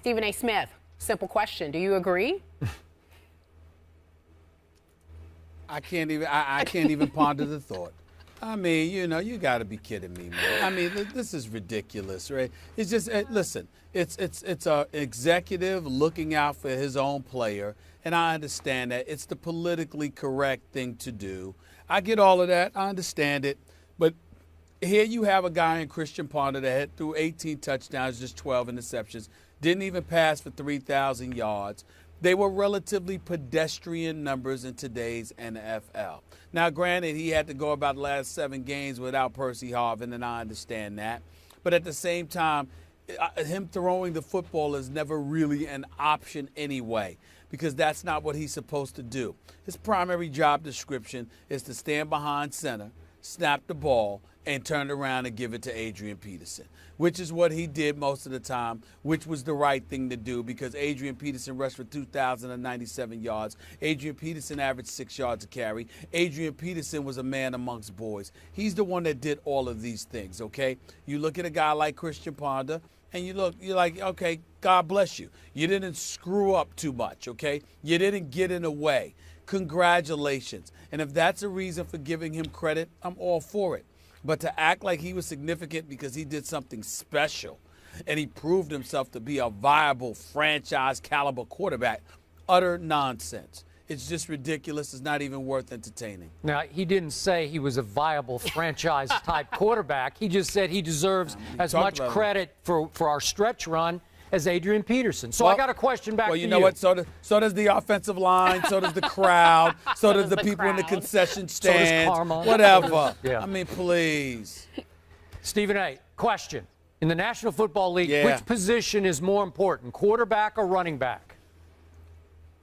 Stephen A. Smith, simple question. Do you agree? I can't even ponder the thought. I mean, you got to be kidding me, man. I mean, this is ridiculous, right? It's just, listen, it's an executive looking out for his own player, and I understand that. It's the politically correct thing to do. I get all of that. I understand it. But here you have a guy in Christian Ponder that had threw 18 touchdowns, just 12 interceptions, didn't even pass for 3,000 yards. They were relatively pedestrian numbers in today's NFL. Now, granted, he had to go about the last 7 games without Percy Harvin, and I understand that. But at the same time, him throwing the football is never really an option anyway, because that's not what he's supposed to do. His primary job description is to stand behind center, snap the ball, and turn around and give it to Adrian Peterson, which is what he did most of the time, which was the right thing to do because Adrian Peterson rushed for 2,097 yards. Adrian Peterson averaged 6 yards a carry. Adrian Peterson was a man amongst boys. He's the one that did all of these things, okay? You look at a guy like Christian Ponder, and you're like, okay, God bless you. You didn't screw up too much, okay? You didn't get in the way. Congratulations. And if that's a reason for giving him credit, I'm all for it. But to act like he was significant because he did something special and he proved himself to be a viable franchise caliber quarterback, utter nonsense. It's just ridiculous. It's not even worth entertaining. Now, he didn't say he was a viable franchise-type quarterback. He just said he deserves as much credit for our stretch run as Adrian Peterson. So I got a question back to you. Well, you know what? So does the offensive line. So does the crowd. So does the people in the concession stand. So does karma. Whatever. Yeah. I mean, please. Stephen A., question. In the National Football League, which position is more important, quarterback or running back?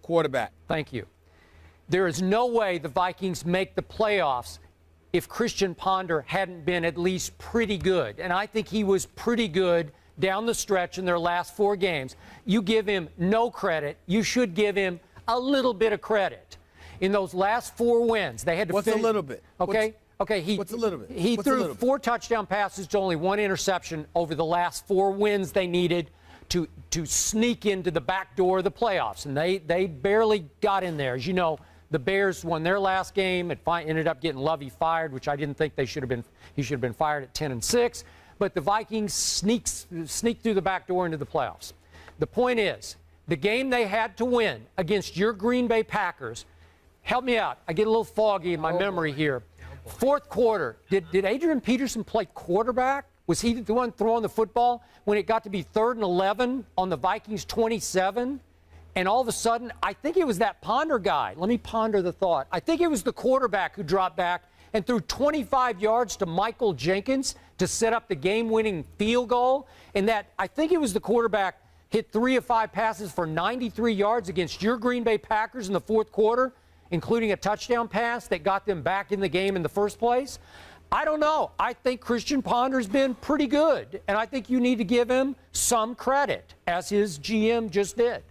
Quarterback. Thank you. There is no way the Vikings make the playoffs if Christian Ponder hadn't been at least pretty good. And I think he was pretty good down the stretch in their last 4 games. You give him no credit. You should give him a little bit of credit. In those last 4 wins, they had to What's a little bit? Okay. What's a little bit? He threw 4 touchdown passes to only 1 interception over the last 4 wins they needed to sneak into the back door of the playoffs. And they barely got in there. As you know, the Bears won their last game. It ended up getting Lovey fired, which I didn't think he should have been fired at 10-6. But the Vikings sneaked through the back door into the playoffs. The point is, the game they had to win against your Green Bay Packers, help me out. I get a little foggy in my memory here. 4th quarter, did Adrian Peterson play quarterback? Was he the one throwing the football when it got to be 3rd and 11 on the Vikings 27? And all of a sudden, I think it was that Ponder guy. Let me ponder the thought. I think it was the quarterback who dropped back and threw 25 yards to Michael Jenkins to set up the game-winning field goal. And that, I think it was the quarterback, hit 3 of 5 passes for 93 yards against your Green Bay Packers in the 4th quarter, including a touchdown pass that got them back in the game in the first place. I don't know. I think Christian Ponder's been pretty good, and I think you need to give him some credit, as his GM just did.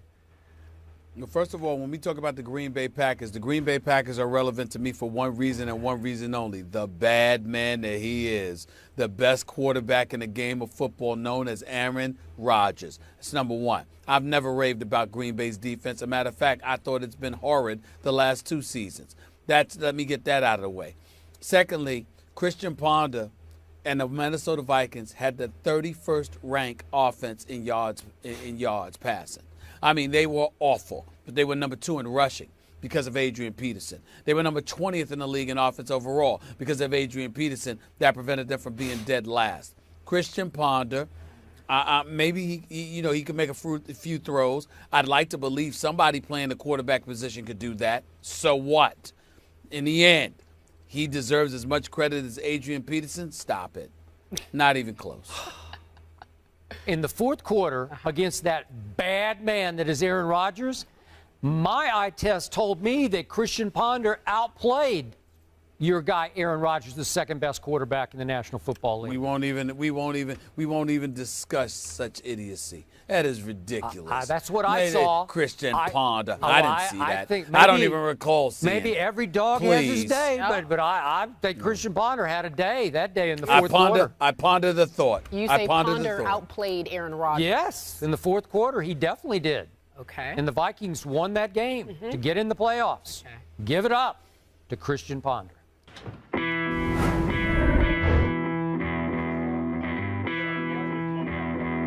First of all, when we talk about the Green Bay Packers are relevant to me for one reason and one reason only: the bad man that he is, the best quarterback in the game of football, known as Aaron Rodgers. That's number one. I've never raved about Green Bay's defense. As a matter of fact, I thought it's been horrid the last 2 seasons. Let me get that out of the way. Secondly, Christian Ponder and the Minnesota Vikings had the 31st ranked offense in yards passing. I mean, they were awful, but they were number 2 in rushing because of Adrian Peterson. They were number 20th in the league in offense overall because of Adrian Peterson. That prevented them from being dead last. Christian Ponder, maybe he could make a few throws. I'd like to believe somebody playing the quarterback position could do that. So what? In the end, he deserves as much credit as Adrian Peterson. Stop it. Not even close. In the 4th quarter, against that bad man that is Aaron Rodgers, my eye test told me that Christian Ponder outplayed your guy Aaron Rodgers the second best quarterback in the National Football League. We won't even discuss such idiocy. That is ridiculous. That's what I saw. Christian Ponder. Oh, I didn't see that. Think I don't even recall seeing it. Maybe every dog has his day, but I think Christian Ponder had a day that day in the fourth quarter. I ponder the thought. You say Ponder outplayed Aaron Rodgers? Yes, in the fourth quarter, he definitely did. Okay. And the Vikings won that game to get in the playoffs. Okay. Give it up to Christian Ponder.